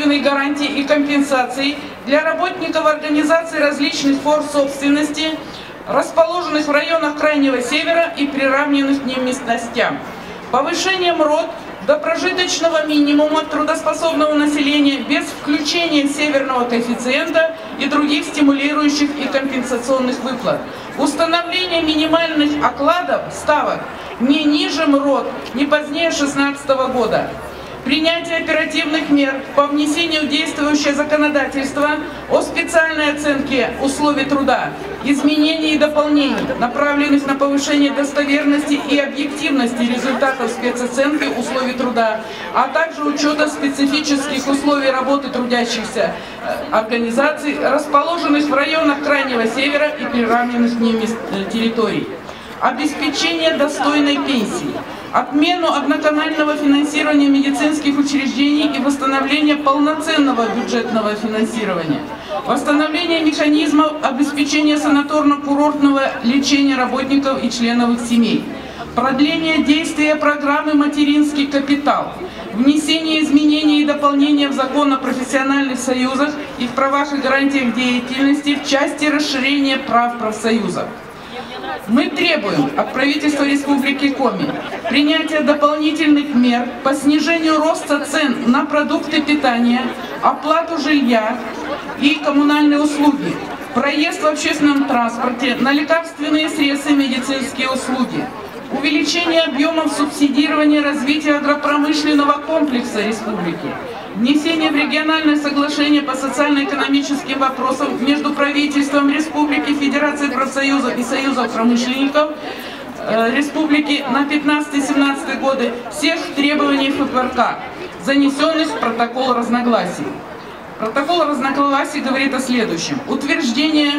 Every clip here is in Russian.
государственных гарантий и компенсаций для работников организаций различных форм собственности, расположенных в районах Крайнего Севера и приравненных к ним местностям. Повышением РОТ до прожиточного минимума трудоспособного населения без включения северного коэффициента и других стимулирующих и компенсационных выплат. Установление минимальных окладов ставок не ниже МРОТ не позднее 2016 года. Принятие оперативных мер по внесению в действующее законодательство о специальной оценке условий труда, изменений и дополнений, направленных на повышение достоверности и объективности результатов спецоценки условий труда, а также учета специфических условий работы трудящихся организаций, расположенных в районах Крайнего Севера и приравненных к ним территорий. Обеспечение достойной пенсии, отмену одноканального финансирования медицинских учреждений и восстановление полноценного бюджетного финансирования, восстановление механизмов обеспечения санаторно-курортного лечения работников и членов их семей, продление действия программы «Материнский капитал», внесение изменений и дополнения в закон о профессиональных союзах, их правах и гарантиях деятельности в части расширения прав профсоюзов. Мы требуем от правительства Республики Коми принятия дополнительных мер по снижению роста цен на продукты питания, оплату жилья и коммунальные услуги, проезд в общественном транспорте, на лекарственные средства и медицинские услуги, увеличение объемов субсидирования развития агропромышленного комплекса республики, внесение в региональное соглашение по социально-экономическим вопросам между правительством Республики, Федерацией профсоюзов и Союзом промышленников Республики на 15-17 годы всех требований ФПРК, занесенных в протокол разногласий. Протокол разногласий говорит о следующем. Утверждение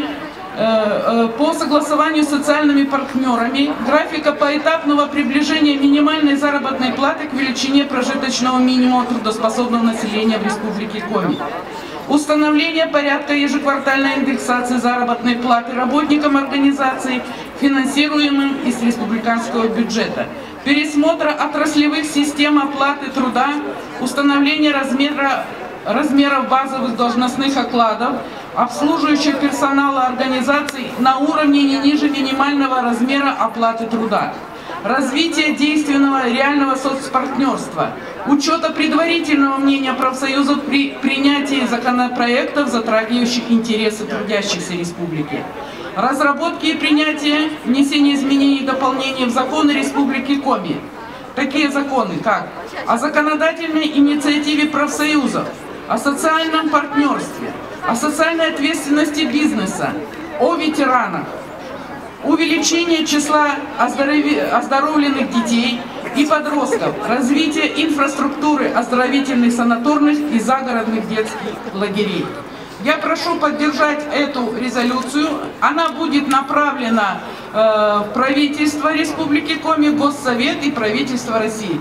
по согласованию с социальными партнерами графика поэтапного приближения минимальной заработной платы к величине прожиточного минимума трудоспособного населения в Республике Коми. Установление порядка ежеквартальной индексации заработной платы работникам организаций, финансируемым из республиканского бюджета. Пересмотра отраслевых систем оплаты труда, установление размеров базовых должностных окладов, обслуживающих персонала организаций на уровне не ниже минимального размера оплаты труда. Развитие действенного реального соцпартнерства, учета предварительного мнения профсоюзов при принятии законопроектов, затрагивающих интересы трудящихся республики. Разработки и принятие, внесение изменений и дополнений в законы Республики Коми. Такие законы, как о законодательной инициативе профсоюзов, о социальном партнерстве, о социальной ответственности бизнеса, о ветеранах, увеличение числа оздоровленных детей и подростков, развитие инфраструктуры оздоровительных санаторных и загородных детских лагерей. Я прошу поддержать эту резолюцию. Она будет направлена в правительство Республики Коми, Госсовет и правительство России.